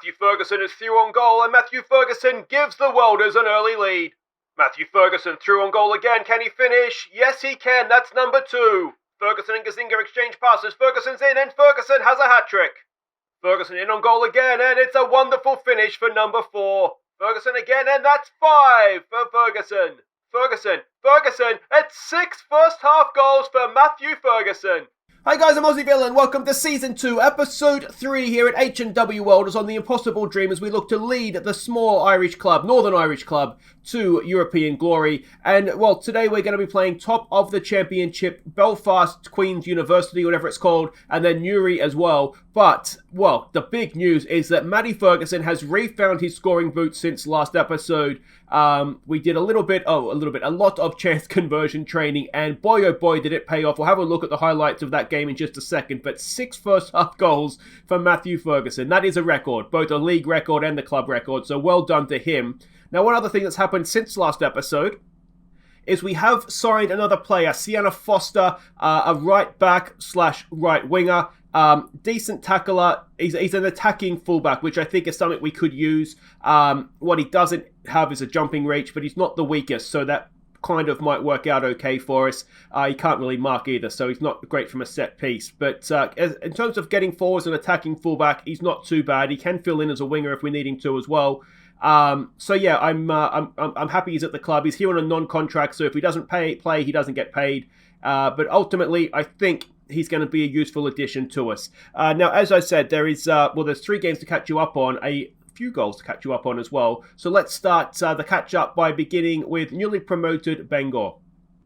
Matthew Ferguson is through on goal, and Matthew Ferguson gives the Welders an early lead. Matthew Ferguson through on goal again. Can he finish? Yes, he can. That's number 2. Ferguson and Gazinga exchange passes. Ferguson's in, and Ferguson has a hat-trick. Ferguson in on goal again, and it's a wonderful finish for number 4. Ferguson again, and that's 5 for Ferguson. Ferguson, it's 6 first-half goals for Matthew Ferguson. Hi guys, I'm Aussie Villain. Welcome to Season 2, Episode 3 here at H&W Welders on the Impossible Dream as we look to lead the small Irish club, Northern Irish club, to European glory. And, well, today we're going to be playing top of the championship, Belfast Queen's University, whatever it's called, and then Newry as well. But, well, the big news is that Matty Ferguson has refound his scoring boots since last episode. We did a lot of chance conversion training, and boy oh boy did it pay off. We'll have a look at the highlights of that game in just a second, but 6 first half goals for Matthew Ferguson. That is a record, both a league record and the club record, so well done to him. Now, one other thing that's happened since last episode is we have signed another player, Sienna Foster, a right back / right winger. Decent tackler. He's an attacking fullback, which I think is something we could use. What he doesn't have is a jumping reach, but he's not the weakest, so that kind of might work out okay for us. He can't really mark either, so he's not great from a set piece. But in terms of getting forwards and attacking fullback, he's not too bad. He can fill in as a winger if we need him to as well. So yeah, I'm happy he's at the club. He's here on a non-contract, so if he doesn't play, he doesn't get paid. But ultimately, I think he's going to be a useful addition to us. Now, as I said, there's 3 games to catch you up on, a few goals to catch you up on as well. So let's start the catch-up by beginning with newly promoted Bangor.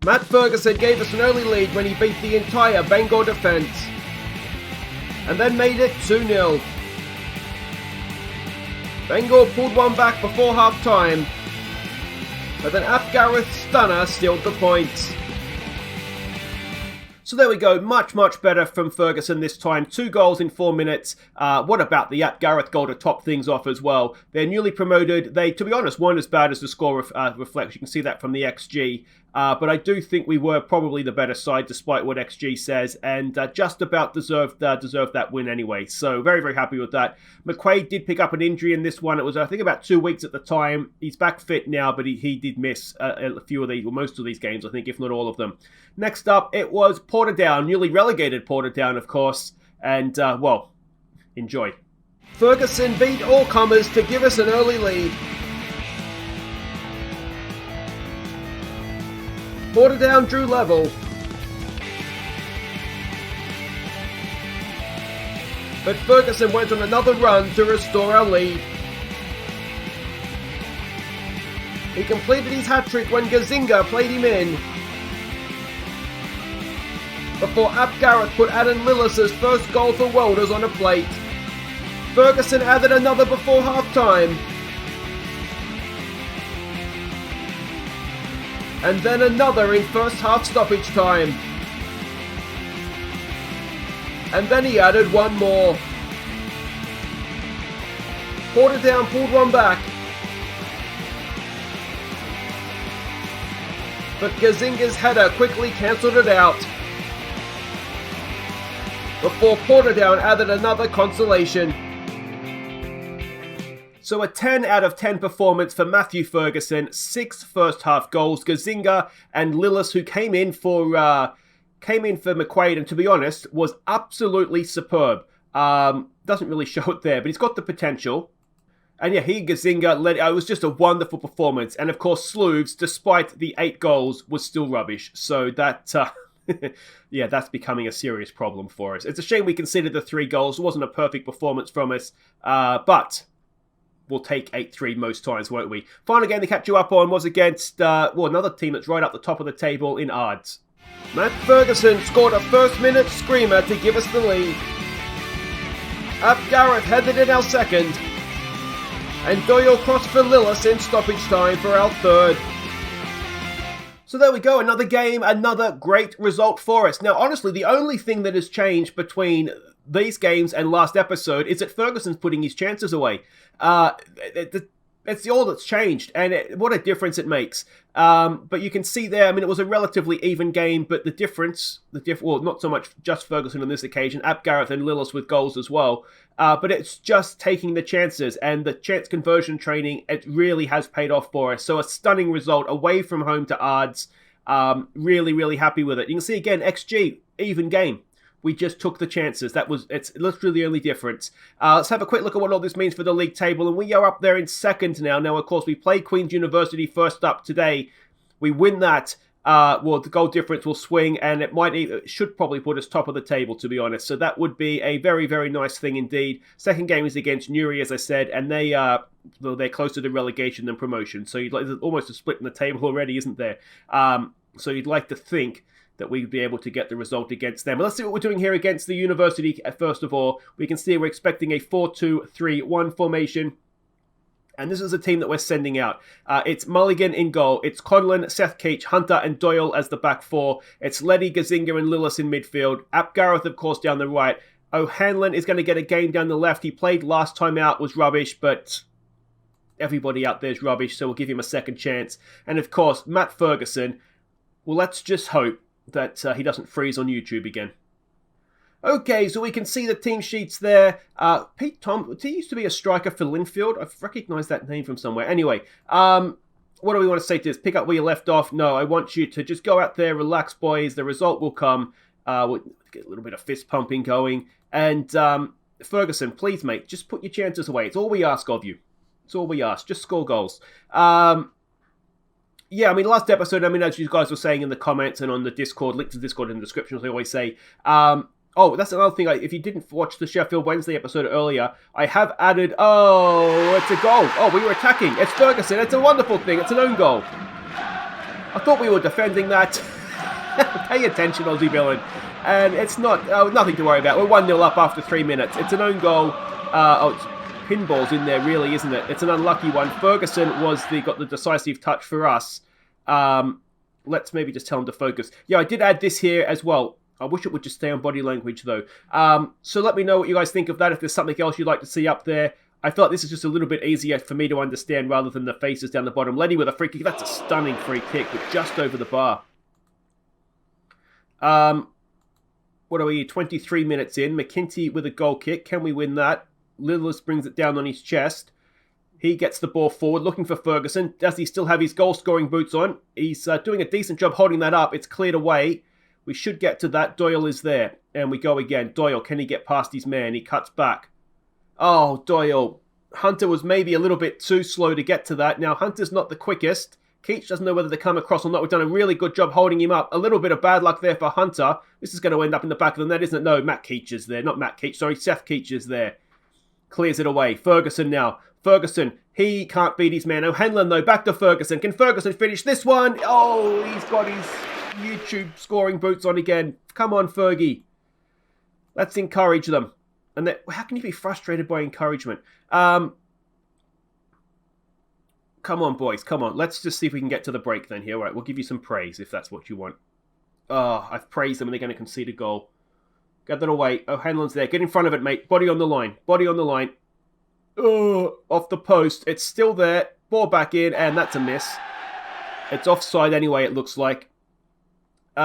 Matt Ferguson gave us an early lead when he beat the entire Bangor defence, and then made it 2-0. Bangor pulled one back before half-time, but then Ap Gareth's stunner sealed the points. So there we go, much better from Ferguson this time. 2 goals in 4 minutes. What about the Ap Gareth goal to top things off as well? They're newly promoted. They, to be honest, weren't as bad as the score reflects. You can see that from the XG. But I do think we were probably the better side, despite what XG says, and just about deserved that win anyway. So very happy with that. McQuaid did pick up an injury in this one. It was, I think, about 2 weeks at the time. He's back fit now, but he did miss a few of these, or most of these games, I think, if not all of them. Next up, it was Portadown, newly relegated Portadown, of course, and, well, enjoy. Ferguson beat all comers to give us an early lead. Portadown drew level, but Ferguson went on another run to restore our lead. He completed his hat-trick when Gazinga played him in, before Ap Gareth put Adam Lillis's first goal for Welders on a plate. Ferguson added another before half-time, and then another in first half stoppage time. And then he added one more. Portadown pulled one back, but Gazinga's header quickly cancelled it out, before Portadown added another consolation. So a 10 out of 10 performance for Matthew Ferguson, 6 first half goals. Gazinga and Lillis, who came in for McQuaid, and to be honest, was absolutely superb. Doesn't really show it there, but he's got the potential. And yeah, Gazinga led. It was just a wonderful performance. And of course, Sloves, despite the 8 goals, was still rubbish. So that, yeah, that's becoming a serious problem for us. It's a shame we conceded the 3 goals. It wasn't a perfect performance from us, but we'll take 8-3 most times, won't we? Final game to catch you up on was against, another team that's right up the top of the table in Ards. Matt Ferguson scored a first-minute screamer to give us the lead. Ap Gareth headed in our second, and Doyle crossed for Lillis in stoppage time for our third. So there we go, another game, another great result for us. Now, honestly, the only thing that has changed between these games and last episode is that Ferguson's putting his chances away. It's all that's changed, and what a difference it makes. But you can see there, I mean, it was a relatively even game, but the difference, well, not so much just Ferguson on this occasion, Ap Gareth and Lillis with goals as well, but it's just taking the chances, and the chance conversion training, it really has paid off for us. So a stunning result away from home to Ards. Really, really happy with it. You can see again, XG, even game. We just took the chances. It's literally the only difference. Let's have a quick look at what all this means for the league table. And we are up there in second now. Now, of course, we play Queen's University first up today. We win that. The goal difference will swing, and it should probably put us top of the table, to be honest. So that would be a very, very nice thing indeed. Second game is against Newry, as I said, and they're closer to relegation than promotion. So there's almost a split in the table already, isn't there? So you'd like to think that we'd be able to get the result against them. But let's see what we're doing here against the University. First of all, we can see we're expecting a 4-2-3-1 formation. And this is a team that we're sending out. It's Mulligan in goal. It's Conlon, Seth Keach, Hunter, and Doyle as the back four. It's Leddy, Gazinga, and Lillis in midfield. Ap Gareth, of course, down the right. O'Hanlon is going to get a game down the left. He played last time out, was rubbish, but everybody out there is rubbish, so we'll give him a second chance. And, of course, Matt Ferguson. Well, let's just hope that he doesn't freeze on YouTube again. Okay, so we can see the team sheets there. Pete Tom, he used to be a striker for Linfield. I've recognised that name from somewhere. Anyway, what do we want to say to this? Pick up where you left off? No, I want you to just go out there, relax, boys. The result will come. We'll get a little bit of fist pumping going. And Ferguson, please, mate, just put your chances away. It's all we ask of you. It's all we ask. Just score goals. Yeah, I mean, last episode, as you guys were saying in the comments and on the Discord, link to the Discord in the description, as I always say. That's another thing. If you didn't watch the Sheffield Wednesday episode earlier, I have added, it's a goal. Oh, we were attacking. It's Ferguson. It's a wonderful thing. It's an own goal. I thought we were defending that. Pay attention, Aussie villain. And it's not, nothing to worry about. We're 1-0 up after 3 minutes. It's an own goal. It's pinballs in there, really, isn't it? It's an unlucky one. Ferguson got the decisive touch for us. Let's maybe just tell him to focus. Yeah, I did add this here as well. I wish it would just stay on body language, though. So let me know what you guys think of that. If there's something else you'd like to see up there. I felt this is just a little bit easier for me to understand rather than the faces down the bottom. Leddy with a free kick. That's a stunning free kick, but just over the bar. What are we? 23 minutes in. McKinty with a goal kick. Can we win that? Lillis brings it down on his chest. He gets the ball forward, looking for Ferguson. Does he still have his goal-scoring boots on? He's doing a decent job holding that up. It's cleared away. We should get to that. Doyle is there. And we go again. Doyle, can he get past his man? He cuts back. Oh, Doyle. Hunter was maybe a little bit too slow to get to that. Now, Hunter's not the quickest. Keach doesn't know whether to come across or not. We've done a really good job holding him up. A little bit of bad luck there for Hunter. This is going to end up in the back of the net, isn't it? No, Matt Keach is there. Not Matt Keach. Sorry, Seth Keach is there. Clears it away. Ferguson now. Ferguson, he can't beat his man. O'Hanlon, though, back to Ferguson. Can Ferguson finish this one? Oh, he's got his YouTube scoring boots on again. Come on, Fergie. Let's encourage them. And how can you be frustrated by encouragement? Come on, boys. Come on. Let's just see if we can get to the break then here. All right, we'll give you some praise if that's what you want. Oh, I've praised them and they're going to concede a goal. Get that away. O'Hanlon's there. Get in front of it, mate. Body on the line. Body on the line. Oh, off the post. It's still there. Ball back in, and that's a miss. It's offside anyway, it looks like. We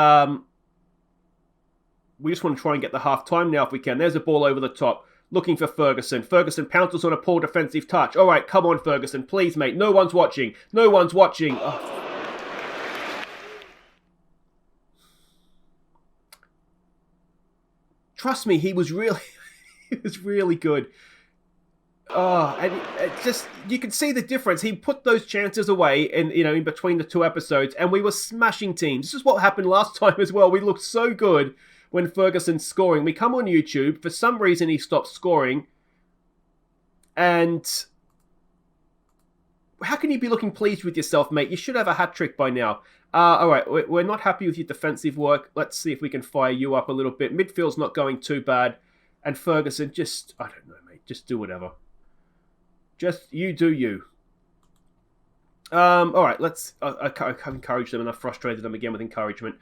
just want to try and get the half-time now if we can. There's a ball over the top. Looking for Ferguson. Ferguson pounces on a poor defensive touch. All right, come on, Ferguson. Please, mate. No one's watching. No one's watching. Oh. Trust me, he was really good. Oh, and it just, you can see the difference. He put those chances away in between the two episodes, and we were smashing teams. This is what happened last time as well. We looked so good when Ferguson's scoring. We come on YouTube. For some reason, he stopped scoring. And how can you be looking pleased with yourself, mate? You should have a hat-trick by now. All right, we're not happy with your defensive work. Let's see if we can fire you up a little bit. Midfield's not going too bad. And Ferguson, just, I don't know, mate. Just do whatever. Just, you do you. All right, let's, I've encouraged them and I've frustrated them again with encouragement.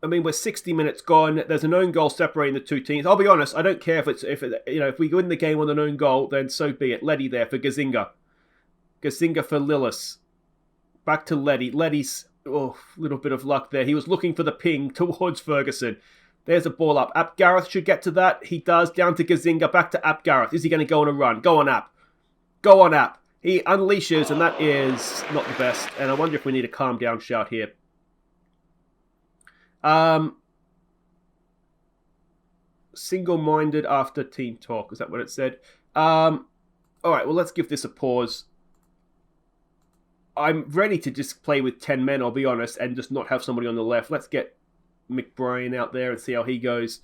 I mean, we're 60 minutes gone. There's an own goal separating the two teams. I'll be honest, I don't care if we win the game on an own goal, then so be it. Letty there for Gazinga. Gazinga for Lillis. Back to Letty. Letty's, little bit of luck there. He was looking for the ping towards Ferguson. There's a ball up. Ap Gareth should get to that. He does. Down to Gazinga. Back to Ap Gareth. Is he going to go on a run? Go on, Ap. Go on, Ap. He unleashes, and that is not the best. And I wonder if we need a calm down shout here. Single-minded after team talk. Is that what it said? All right, well, let's give this a pause. I'm ready to just play with 10 men, I'll be honest, and just not have somebody on the left. Let's get McBrien out there and see how he goes.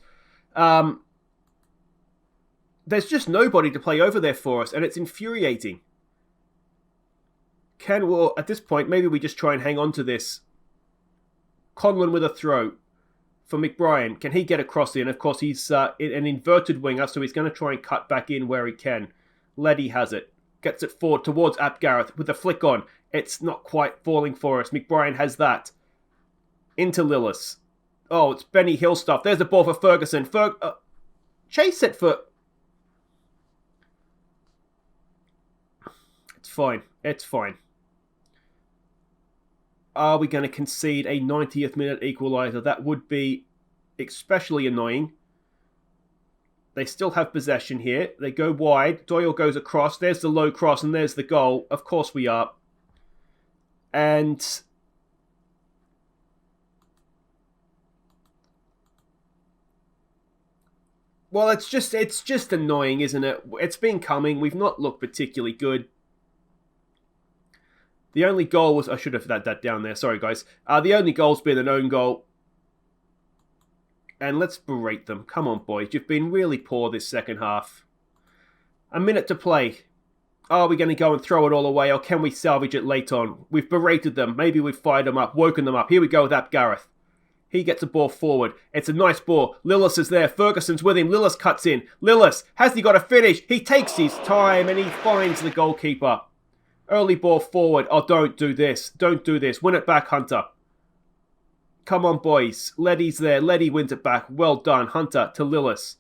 There's just nobody to play over there for us, and it's infuriating. At this point, maybe we just try and hang on to this. Conlon with a throw for McBrien. Can he get across in? Of course, he's an inverted winger, so he's going to try and cut back in where he can. Letty has it. Gets it forward towards Ap Gareth with a flick on. It's not quite falling for us. McBrien has that. Into Lillis. Oh, it's Benny Hill stuff. There's the ball for Ferguson. Chase it for... It's fine. It's fine. Are we going to concede a 90th minute equaliser? That would be especially annoying. They still have possession here. They go wide. Doyle goes across. There's the low cross and there's the goal. Of course we are. And... well, it's just annoying, isn't it? It's been coming. We've not looked particularly good. The only goal was... I should have had that down there. Sorry, guys. The only goal's been an own goal. And let's berate them. Come on, boys. You've been really poor this second half. A minute to play. Are we going to go and throw it all away, or can we salvage it late on? We've berated them. Maybe we've fired them up, woken them up. Here we go with Ap Gareth. He gets a ball forward. It's a nice ball. Lillis is there. Ferguson's with him. Lillis cuts in. Lillis, has he got a finish? He takes his time and he finds the goalkeeper. Early ball forward. Oh, don't do this. Don't do this. Win it back, Hunter. Come on, boys. Letty's there. Letty wins it back. Well done. Hunter to Lillis.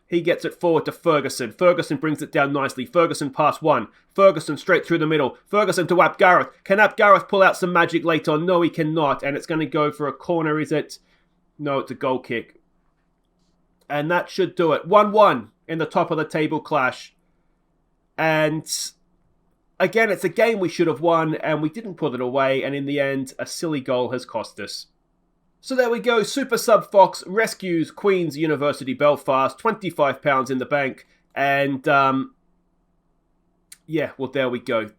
He gets it forward to Ferguson. Ferguson brings it down nicely. Ferguson pass one. Ferguson straight through the middle. Ferguson to Ap Gareth. Can Ap Gareth pull out some magic late on? No, he cannot. And it's going to go for a corner, is it? No, it's a goal kick. And that should do it. 1-1 in the top of the table clash. And... again, it's a game we should have won, and we didn't put it away, and in the end, a silly goal has cost us. So there we go, Super Sub Fox rescues Queen's University Belfast, £25 in the bank, and, yeah, well, there we go. A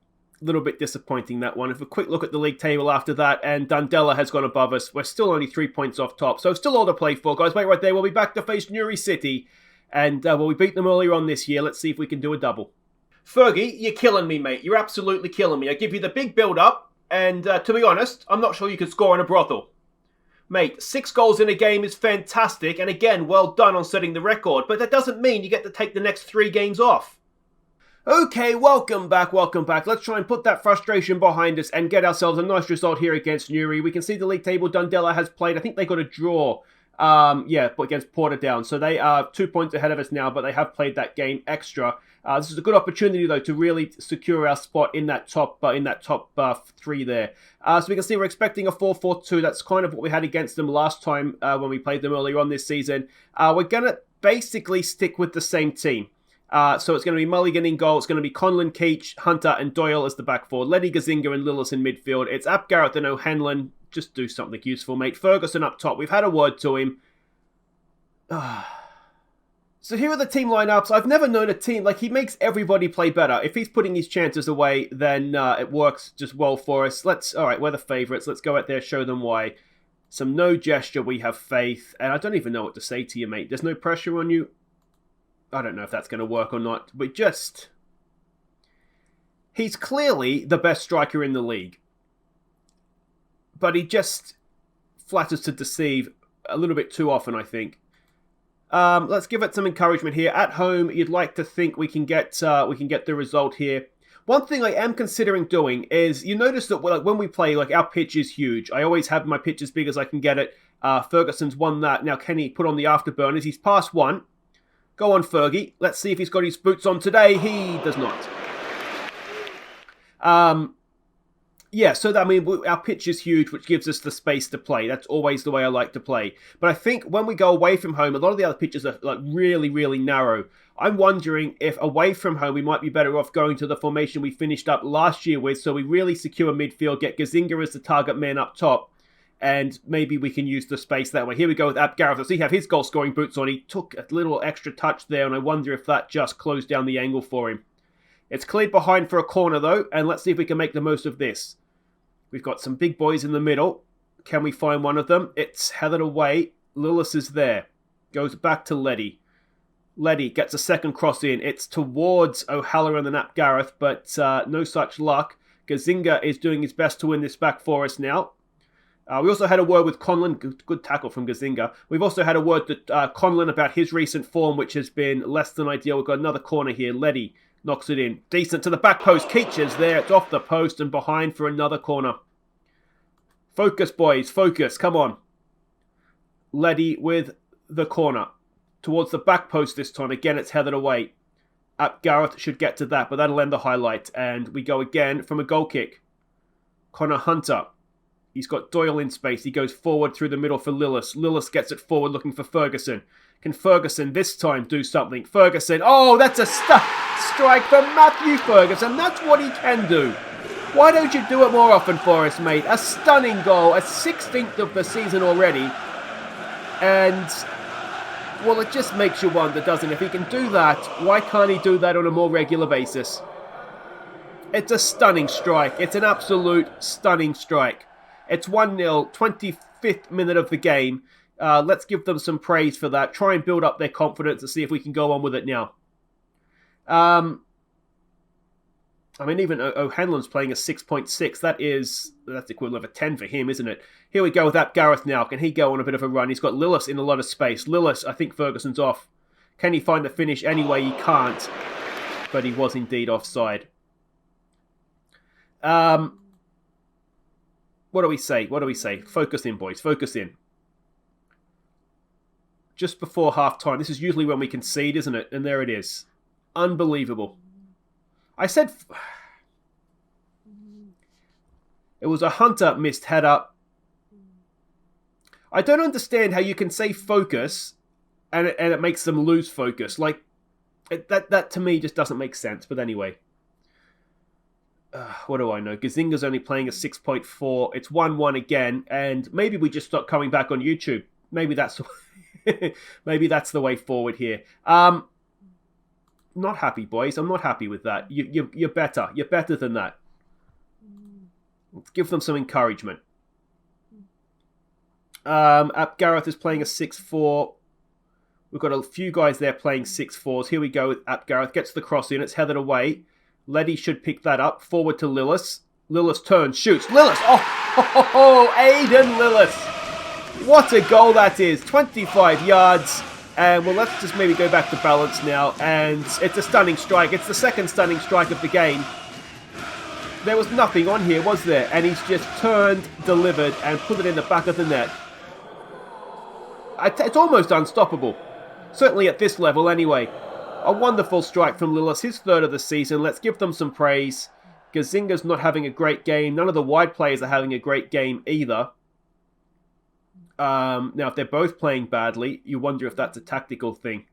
little bit disappointing, that one. If a quick look at the league table after that, and Dundela has gone above us. We're still only 3 points off top, so still all to play for, guys. Wait right there, we'll be back to face Newry City, and, well, we beat them earlier on this year. Let's see if we can do a double. Fergie, you're killing me, mate. You're absolutely killing me. I give you the big build-up, and to be honest, I'm not sure you could score in a brothel. Mate, 6 goals in a game is fantastic, and again, well done on setting the record, but that doesn't mean you get to take the next 3 games off. Okay, welcome back, welcome back. Let's try and put that frustration behind us and get ourselves a nice result here against Newry. We can see the league table Dundela has played. I think they got a draw. But against Portadown. So they are 2 points ahead of us now, but they have played that game extra. This is a good opportunity, though, to really secure our spot in that top 3 there. So we can see we're expecting a 4-4-2. That's kind of what we had against them last time when we played them earlier on this season. We're going to basically stick with the same team. So it's going to be Mulligan in goal. It's going to be Conlon, Keach, Hunter, and Doyle as the back four. Letty, Gazinga, and Lillis in midfield. It's Ap Gareth and O'Hanlon. Just do something useful, mate. Ferguson up top. We've had a word to him. So here are the team lineups. I've never known a team, like, he makes everybody play better. If he's putting his chances away, then it works just well for us. Alright, we're the favourites. Let's go out there, show them why. Some no gesture, we have faith. And I don't even know what to say to you, mate. There's no pressure on you. I don't know if that's going to work or not. But he's clearly the best striker in the league. But he just flatters to deceive a little bit too often, I think. Let's give it some encouragement here. At home, you'd like to think we can get the result here. One thing I am considering doing is, you notice that when we play, our pitch is huge. I always have my pitch as big as I can get it. Ferguson's won that. Now, can he put on the afterburners? He's past one. Go on, Fergie. Let's see if he's got his boots on today. He does not. Yeah, so our pitch is huge, which gives us the space to play. That's always the way I like to play. But I think when we go away from home, a lot of the other pitches are really, really narrow. I'm wondering if away from home, we might be better off going to the formation we finished up last year with, so we really secure midfield, get Gazinga as the target man up top, and maybe we can use the space that way. Here we go with Ap Gareth. So he have his goal-scoring boots on. He took a little extra touch there, and I wonder if that just closed down the angle for him. It's cleared behind for a corner, though, and let's see if we can make the most of this. We've got some big boys in the middle. Can we find one of them? It's headed away. Lillis is there. Goes back to Letty. Letty gets a second cross in. It's towards O'Halloran and Ap Gareth, but no such luck. Gazinga is doing his best to win this back for us now. We also had a word with Conlon. Good tackle from Gazinga. We've also had a word with Conlon about his recent form, which has been less than ideal. We've got another corner here. Letty knocks it in. Decent to the back post. Keach's there. It's off the post and behind for another corner. Focus, boys. Focus. Come on. Letty with the corner. Towards the back post this time. Again, it's headed away. Gareth should get to that, but that'll end the highlight. And we go again from a goal kick. Connor Hunter. He's got Doyle in space. He goes forward through the middle for Lillis. Lillis gets it forward looking for Ferguson. Can Ferguson this time do something? Ferguson. Oh, that's a strike from Matthew Ferguson. That's what he can do. Why don't you do it more often for us, mate? A stunning goal. A 16th of the season already. And, well, it just makes you wonder, doesn't it? If he can do that, why can't he do that on a more regular basis? It's a stunning strike. It's an absolute stunning strike. It's 1-0, 25th minute of the game. Let's give them some praise for that. Try and build up their confidence and see if we can go on with it now. Even O'Hanlon's playing a 6.6. That's equivalent of a 10 for him, isn't it? Here we go with that Gareth now. Can he go on a bit of a run? He's got Lillis in a lot of space. Lillis, I think Ferguson's off. Can he find the finish anyway? He can't. But he was indeed offside. What do we say? Focus in, boys. Focus in. Just before half-time. This is usually when we concede, isn't it? And there it is. Unbelievable. I said... It was a Hunter missed header. I don't understand how you can say focus and it makes them lose focus. That to me just doesn't make sense. But anyway... what do I know? Gazinga's only playing a 6.4. It's 1-1 again, and maybe we just stop coming back on YouTube. Maybe that's maybe that's the way forward here. Not happy, boys. I'm not happy with that. You're better. You're better than that. Let's give them some encouragement. Ap Gareth is playing a 6-4. We've got a few guys there playing 6-4s. Here we go with Ap Gareth. Gets the cross in. It's headed away. Letty should pick that up. Forward to Lillis. Lillis turns, shoots. Lillis! Oh, Aidan Lillis! What a goal that is. 25 yards. And, well, let's just maybe go back to balance now. And it's a stunning strike. It's the second stunning strike of the game. There was nothing on here, was there? And he's just turned, delivered, and put it in the back of the net. It's almost unstoppable. Certainly at this level, anyway. A wonderful strike from Lillis, his third of the season. Let's give them some praise. Gazinga's not having a great game. None of the wide players are having a great game either. Now, if they're both playing badly, you wonder if that's a tactical thing.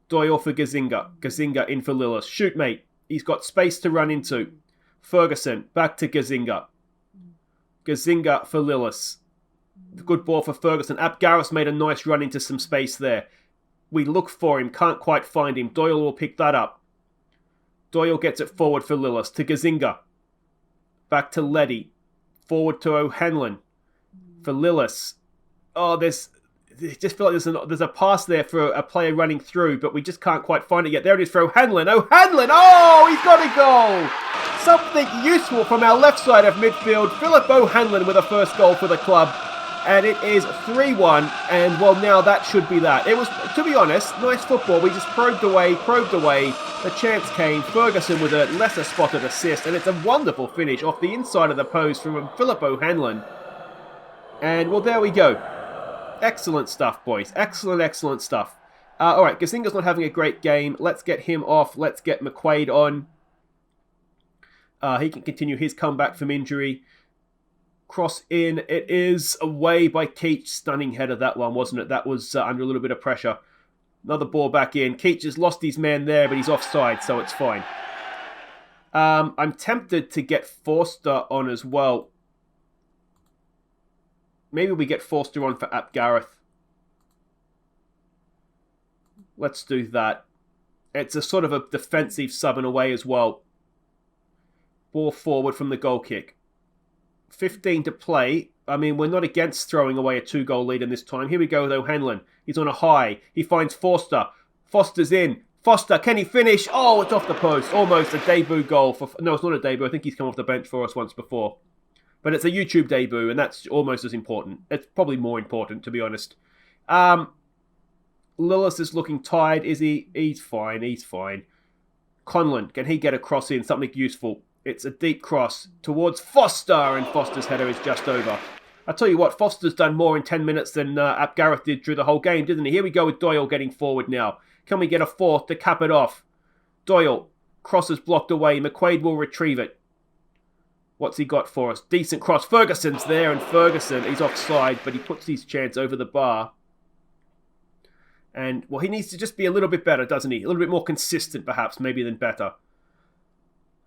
Doyle for Gazinga. Gazinga in for Lillis. Shoot, mate. He's got space to run into. Ferguson, back to Gazinga. Gazinga for Lillis. Good ball for Ferguson. Ap Gareth made a nice run into some space there. We look for him, can't quite find him. Doyle will pick that up. Doyle gets it forward for Lillis to Gazinga. Back to Letty. Forward to O'Hanlon for Lillis. Oh, I just feel like there's a pass there for a player running through, but we just can't quite find it yet. There it is for O'Hanlon. O'Hanlon! Oh, he's got a goal! Something useful from our left side of midfield. Philip O'Hanlon with a first goal for the club. And it is 3-1, and well, now that should be that. It was, to be honest, nice football. We just probed away. The chance came. Ferguson with a lesser spotted assist, and it's a wonderful finish off the inside of the post from Philip O'Hanlon. And well, there we go. Excellent stuff, boys. Excellent stuff. All right, Gazinga's not having a great game. Let's get him off. Let's get McQuaid on. He can continue his comeback from injury. Cross in. It is away by Keach. Stunning header, that one, wasn't it? That was under a little bit of pressure. Another ball back in. Keach has lost his man there, but he's offside, so it's fine. I'm tempted to get Forster on as well. Maybe we get Forster on for Ap Gareth. Let's do that. It's a sort of a defensive sub in a way as well. Ball forward from the goal kick. 15 to play. I mean, we're not against throwing away a 2-goal lead in this time. Here we go with O'Hanlon. He's on a high. He finds Forster. Foster's in. Foster, can he finish? Oh, it's off the post. Almost a debut goal for... No, it's not a debut. I think he's come off the bench for us once before. But it's a YouTube debut, and that's almost as important. It's probably more important, to be honest. Lillis is looking tired. Is he? He's fine. Conlon, can he get a cross in? Something useful. It's a deep cross towards Foster, and Foster's header is just over. I'll tell you what, Foster's done more in 10 minutes than Ap Gareth did through the whole game, didn't he? Here we go with Doyle getting forward now. Can we get a fourth to cap it off? Doyle, cross is blocked away. McQuaid will retrieve it. What's he got for us? Decent cross. Ferguson's there, and Ferguson, he's offside, but he puts his chance over the bar. And, well, he needs to just be a little bit better, doesn't he? A little bit more consistent, perhaps, maybe than better.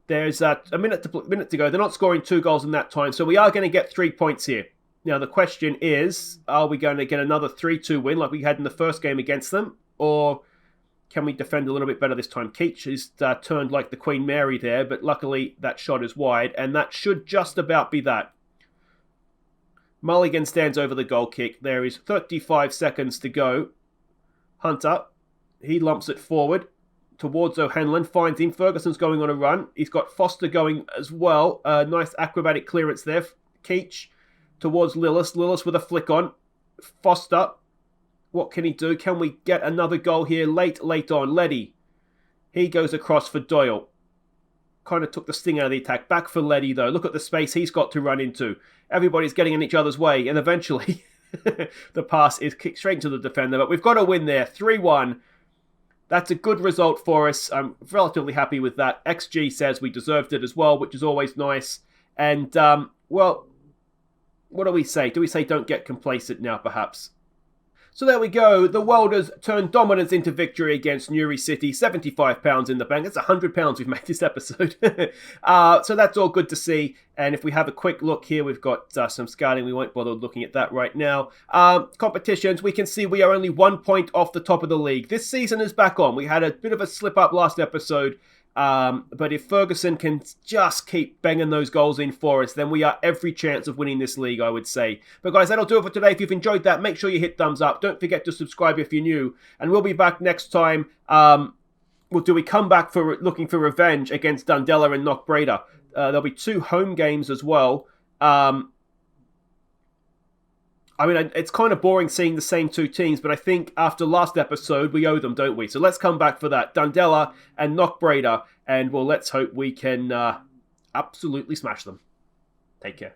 There's a minute to go. They're not scoring 2 goals in that time, so we are going to get 3 points here. Now, the question is, are we going to get another 3-2 win like we had in the first game against them? Or can we defend a little bit better this time? Keach is turned like the Queen Mary there, but luckily that shot is wide, and that should just about be that. Mulligan stands over the goal kick. There is 35 seconds to go. Hunter, he lumps it forward towards O'Hanlon, finds him. Ferguson's going on a run. He's got Foster going as well. Nice acrobatic clearance there. Keach towards Lillis. Lillis with a flick on. Foster, what can he do? Can we get another goal here? Late on. Leddy, he goes across for Doyle. Kind of took the sting out of the attack. Back for Leddy, though. Look at the space he's got to run into. Everybody's getting in each other's way, and eventually the pass is kicked straight into the defender. But we've got a win there, 3-1. That's a good result for us. I'm relatively happy with that. XG says we deserved it as well, which is always nice. And, well, what do we say? Do we say don't get complacent now, perhaps? So there we go. The Welders turned dominance into victory against Newry City. £75 in the bank. That's £100 we've made this episode. So that's all good to see. And if we have a quick look here, we've got some scouting. We won't bother looking at that right now. Competitions, we can see we are only 1 point off the top of the league. This season is back on. We had a bit of a slip up last episode. But if Ferguson can just keep banging those goals in for us, then we are every chance of winning this league, I would say. But guys, that'll do it for today. If you've enjoyed that, make sure you hit thumbs up. Don't forget to subscribe if you're new. And we'll be back next time. We come back for looking for revenge against Dundela and Knockbreda. There'll be 2 home games as well. I mean, it's kind of boring seeing the same 2 teams, but I think after last episode, we owe them, don't we? So let's come back for that. Dundela and Knockbreda, and well, let's hope we can absolutely smash them. Take care.